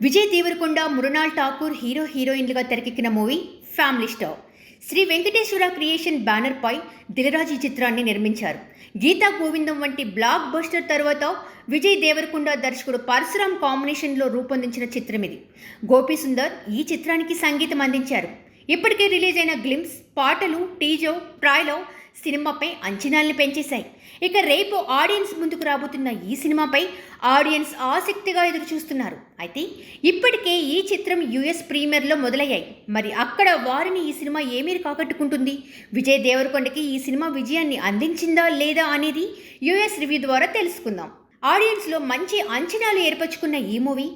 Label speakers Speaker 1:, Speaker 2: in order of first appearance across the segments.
Speaker 1: విజయ్ దేవరకొండ, మృణాల్ ఠాకూర్ హీరోయిన్లుగా తెరకెక్కిన movie family star. Sri Venkateswara creation banner పై దిల్రాజు ఈ చిత్రాన్ని నిర్మించారు. గీతా గోవిందం వంటి బ్లాక్ బస్టర్ తర్వాత విజయ్ దేవరకొండ దర్శకుడు పరశురామ్ కాంబినేషన్లో రూపొందించిన చిత్రం ఇది. గోపీ సుందర్ ఈ చిత్రానికి సంగీతం అందించారు. ఇప్పటికే రిలీజ్ అయిన గ్లిమ్స్, పాటలు, టీజర్, ట్రైలర్ సినిమాపై అంచనాలను పెంచేశాయి. ఇక రేపు ఆడియన్స్ ముందుకు రాబోతున్న ఈ సినిమాపై ఆడియన్స్ ఆసక్తిగా ఎదురు చూస్తున్నారు. అయితే ఇప్పటికే ఈ చిత్రం యుఎస్ ప్రీమియర్లో మొదలయ్యాయి. మరి అక్కడ వారిని ఈ సినిమా ఏ మేరకు ఆకట్టుకుంటుంది? విజయ్ దేవరకొండకి ఈ సినిమా విజయాన్ని అందించిందా లేదా అనేది యుఎస్ రివ్యూ ద్వారా తెలుసుకుందాం. ఆడియన్స్లో మంచి అంచనాలు ఏర్పరచుకున్న ఈ మూవీ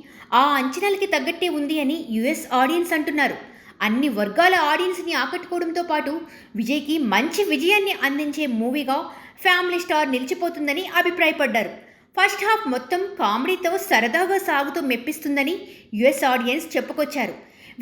Speaker 1: ఆ అంచనాలకి తగ్గట్టే ఉంది అని యుఎస్ ఆడియన్స్ అంటున్నారు. అన్ని వర్గాల ఆడియన్స్ని ఆకట్టుకోవడంతో పాటు విజయ్కి మంచి విజయాన్ని అందించే మూవీగా ఫ్యామిలీ స్టార్ నిలిచిపోతుందని అభిప్రాయపడ్డారు. ఫస్ట్ హాఫ్ మొత్తం కామెడీతో సరదాగా సాగుతూ మెప్పిస్తుందని యుఎస్ ఆడియన్స్ చెప్పుకొచ్చారు.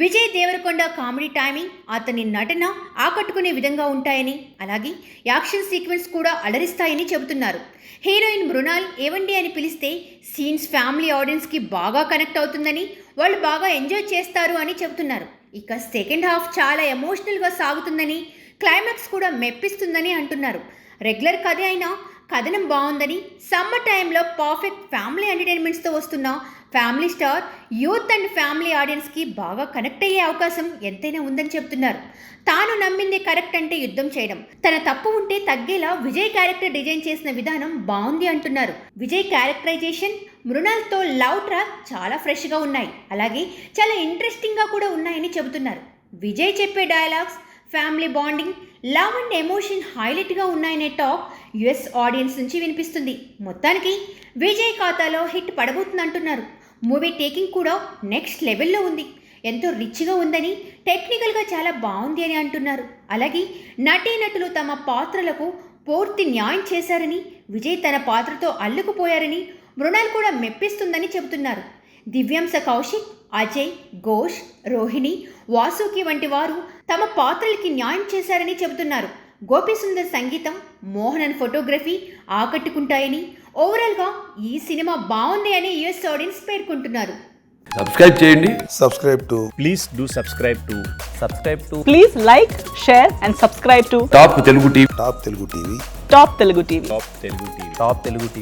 Speaker 1: విజయ్ దేవరకొండ కామెడీ టైమింగ్, అతని నటన ఆకట్టుకునే విధంగా ఉంటాయని, అలాగే యాక్షన్ సీక్వెన్స్ కూడా అలరిస్తాయని చెబుతున్నారు. హీరోయిన్ మృణాల్ ఏవండి అని పిలిస్తే సీన్స్ ఫ్యామిలీ ఆడియన్స్కి బాగా కనెక్ట్ అవుతుందని, వాళ్ళు బాగా ఎంజాయ్ చేస్తారు అని చెబుతున్నారు. ఇక సెకండ్ హాఫ్ చాలా ఎమోషనల్గా సాగుతుందని, క్లైమాక్స్ కూడా మెప్పిస్తుందని అంటున్నారు. రెగ్యులర్ కథ అయినా కథనం బాగుందని, సమ్మర్ టైంలో పర్ఫెక్ట్ ఫ్యామిలీ ఎంటర్టైన్మెంట్స్తో వస్తున్న family star youth and family ఆడియన్స్కి బాగా కనెక్ట్ అయ్యే అవకాశం ఎంతైనా ఉందని చెప్తున్నారు. తాను నమ్మింది కరెక్ట్ అంటే యుద్ధం చేయడం, తన తప్పు ఉంటే తగ్గేలా విజయ్ క్యారెక్టర్ డిజైన్ చేసిన విధానం బాగుంది అంటున్నారు. విజయ్ క్యారెక్టరైజేషన్, మృణాల్తో లవ్ ట్రాక్ చాలా ఫ్రెష్గా ఉన్నాయి, అలాగే చాలా ఇంట్రెస్టింగ్గా కూడా ఉన్నాయని చెబుతున్నారు. విజయ్ చెప్పే dialogues, family bonding, love and emotion హైలైట్గా ఉన్నాయనే టాక్ యుఎస్ ఆడియన్స్ నుంచి వినిపిస్తుంది. మొత్తానికి విజయ్ ఖాతాలో హిట్ పడబోతుందంటున్నారు. మూవీ టేకింగ్ కూడా నెక్స్ట్ లెవెల్లో ఉంది, ఎంతో రిచ్గా ఉందని, టెక్నికల్గా చాలా బాగుంది అని అంటున్నారు. అలాగే నటీనటులు తమ పాత్రలకు పూర్తి న్యాయం చేశారని, విజయ్ తన పాత్రతో అల్లుకుపోయారని, మృణాల్ కూడా మెప్పిస్తుందని చెబుతున్నారు. దివ్యాంశ కౌశిక్, అజయ్, ఘోష్, రోహిణి, వాసుకి వంటి వారు తమ పాత్రలకి న్యాయం చేశారని చెబుతున్నారు. గోపీ సుందర్ సంగీతం, మోహనన్ ఫోటోగ్రఫీ ఆకట్టుకుంటాయని, ఓవరాల్గా ఈ సినిమా బాగుంది అని యుఎస్ ఆడియన్స్ పేర్కొంటున్నారు.
Speaker 2: సబ్స్క్రైబ్ చేయండి.
Speaker 3: Please do subscribe to
Speaker 4: Please like, share and subscribe to
Speaker 2: top Telugu TV.
Speaker 4: Top Telugu TV.
Speaker 3: Top Telugu TV.